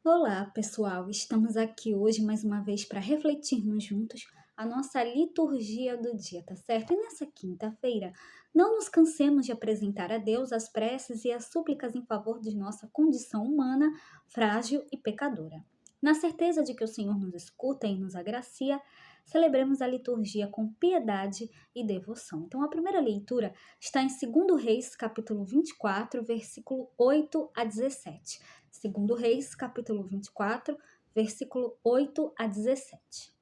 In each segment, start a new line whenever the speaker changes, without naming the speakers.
Olá, pessoal! Estamos aqui hoje mais uma vez para refletirmos juntos a nossa liturgia do dia, tá certo? E nessa quinta-feira, não nos cansemos de apresentar a Deus as preces e as súplicas em favor de nossa condição humana, frágil e pecadora. Na certeza de que o Senhor nos escuta e nos agracia, celebremos a liturgia com piedade e devoção. Então, a primeira leitura está em 2 Reis, capítulo 24, versículo 8 a 17. 2 Reis, capítulo 24, versículo 8 a 17.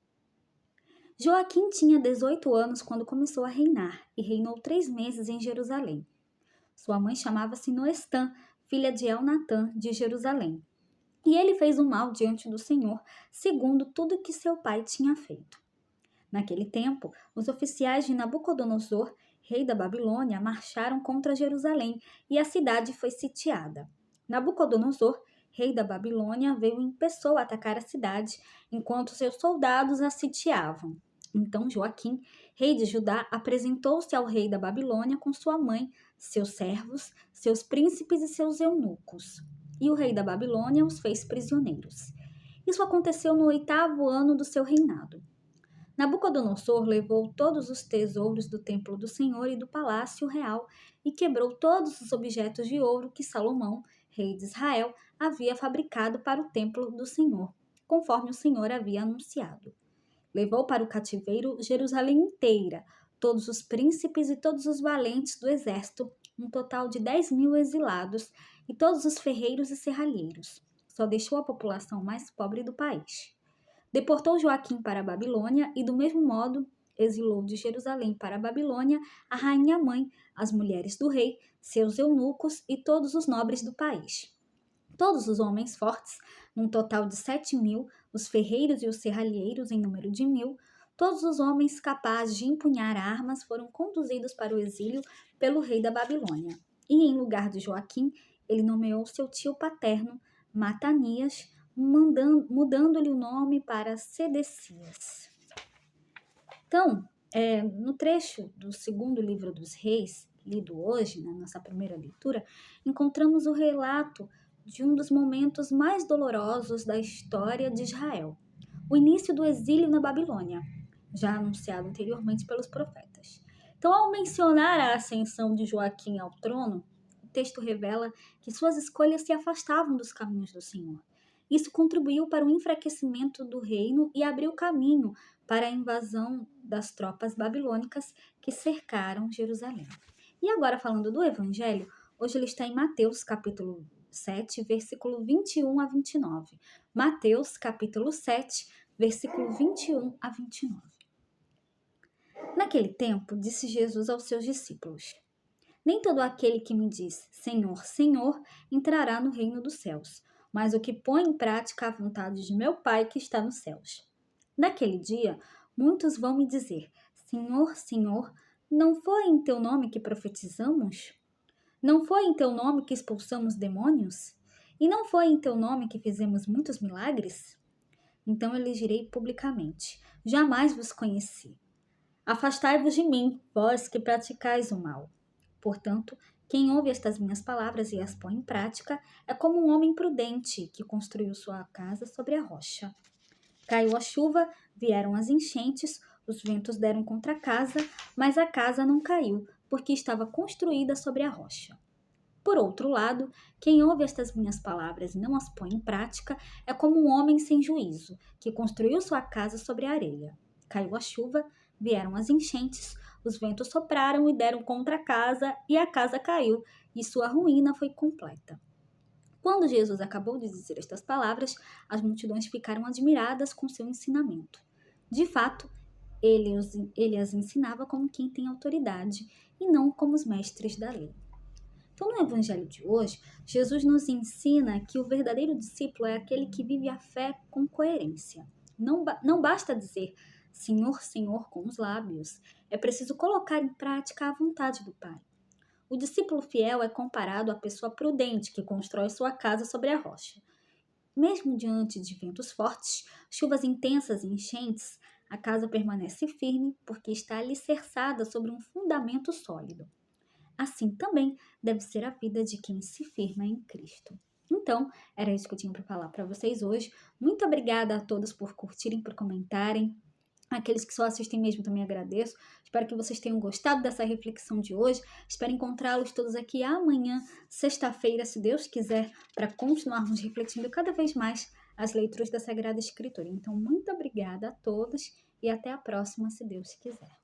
Joaquim tinha 18 anos quando começou a reinar e reinou 3 meses em Jerusalém. Sua mãe chamava-se Noestã, filha de Elnatã, de Jerusalém. E ele fez o mal diante do Senhor, segundo tudo que seu pai tinha feito. Naquele tempo, os oficiais de Nabucodonosor, rei da Babilônia, marcharam contra Jerusalém e a cidade foi sitiada. Nabucodonosor, rei da Babilônia, veio em pessoa atacar a cidade, enquanto seus soldados a sitiavam. Então Joaquim, rei de Judá, apresentou-se ao rei da Babilônia com sua mãe, seus servos, seus príncipes e seus eunucos. E o rei da Babilônia os fez prisioneiros. Isso aconteceu no 8º ano do seu reinado. Nabucodonosor levou todos os tesouros do templo do Senhor e do palácio real e quebrou todos os objetos de ouro que Salomão, rei de Israel, havia fabricado para o templo do Senhor, conforme o Senhor havia anunciado. Levou para o cativeiro Jerusalém inteira, todos os príncipes e todos os valentes do exército, um total de 10.000 exilados, e todos os ferreiros e serralheiros. Só deixou a população mais pobre do país. Deportou Joaquim para a Babilônia e, do mesmo modo, exilou de Jerusalém para a Babilônia a rainha-mãe, as mulheres do rei, seus eunucos e todos os nobres do país. Todos os homens fortes, num total de 7.000, os ferreiros e os serralheiros em número de 1.000, todos os homens capazes de empunhar armas foram conduzidos para o exílio pelo rei da Babilônia. E, em lugar de Joaquim, ele nomeou seu tio paterno, Matanias, mudando-lhe o nome para Sedecias. Então, no trecho do segundo livro dos Reis, lido hoje, na nossa primeira leitura, encontramos o relato de um dos momentos mais dolorosos da história de Israel, o início do exílio na Babilônia, já anunciado anteriormente pelos profetas. Então, ao mencionar a ascensão de Joaquim ao trono, o texto revela que suas escolhas se afastavam dos caminhos do Senhor. Isso contribuiu para o enfraquecimento do reino e abriu caminho para a invasão das tropas babilônicas que cercaram Jerusalém. E agora, falando do Evangelho, hoje ele está em Mateus, capítulo 7, versículo 21 a 29. Mateus, capítulo 7, versículo 21 a 29. Naquele tempo, disse Jesus aos seus discípulos: Nem todo aquele que me diz Senhor, Senhor, entrará no reino dos céus, mas o que põe em prática a vontade de meu Pai que está nos céus. Naquele dia, muitos vão me dizer: Senhor, Senhor, não foi em teu nome que profetizamos? Não foi em teu nome que expulsamos demônios? E não foi em teu nome que fizemos muitos milagres? Então eu lhes direi publicamente: Jamais vos conheci. Afastai-vos de mim, vós que praticais o mal. Portanto, quem ouve estas minhas palavras e as põe em prática é como um homem prudente que construiu sua casa sobre a rocha. Caiu a chuva, vieram as enchentes, os ventos deram contra a casa, mas a casa não caiu, porque estava construída sobre a rocha. Por outro lado, quem ouve estas minhas palavras e não as põe em prática é como um homem sem juízo, que construiu sua casa sobre a areia. Caiu a chuva, vieram as enchentes, os ventos sopraram e deram contra a casa caiu, e sua ruína foi completa. Quando Jesus acabou de dizer estas palavras, as multidões ficaram admiradas com seu ensinamento. De fato, ele as ensinava como quem tem autoridade e não como os mestres da lei. Então, no Evangelho de hoje, Jesus nos ensina que o verdadeiro discípulo é aquele que vive a fé com coerência. Não basta dizer Senhor, Senhor com os lábios, é preciso colocar em prática a vontade do Pai. O discípulo fiel é comparado à pessoa prudente que constrói sua casa sobre a rocha. Mesmo diante de ventos fortes, chuvas intensas e enchentes, a casa permanece firme porque está alicerçada sobre um fundamento sólido. Assim também deve ser a vida de quem se firma em Cristo. Então, era isso que eu tinha para falar para vocês hoje. Muito obrigada a todos por curtirem, por comentarem. Aqueles que só assistem mesmo também agradeço. Espero que vocês tenham gostado dessa reflexão de hoje. Espero encontrá-los todos aqui amanhã, sexta-feira, se Deus quiser, para continuarmos refletindo cada vez mais as leituras da Sagrada Escritura. Então, muito obrigada a todos e até a próxima, se Deus quiser.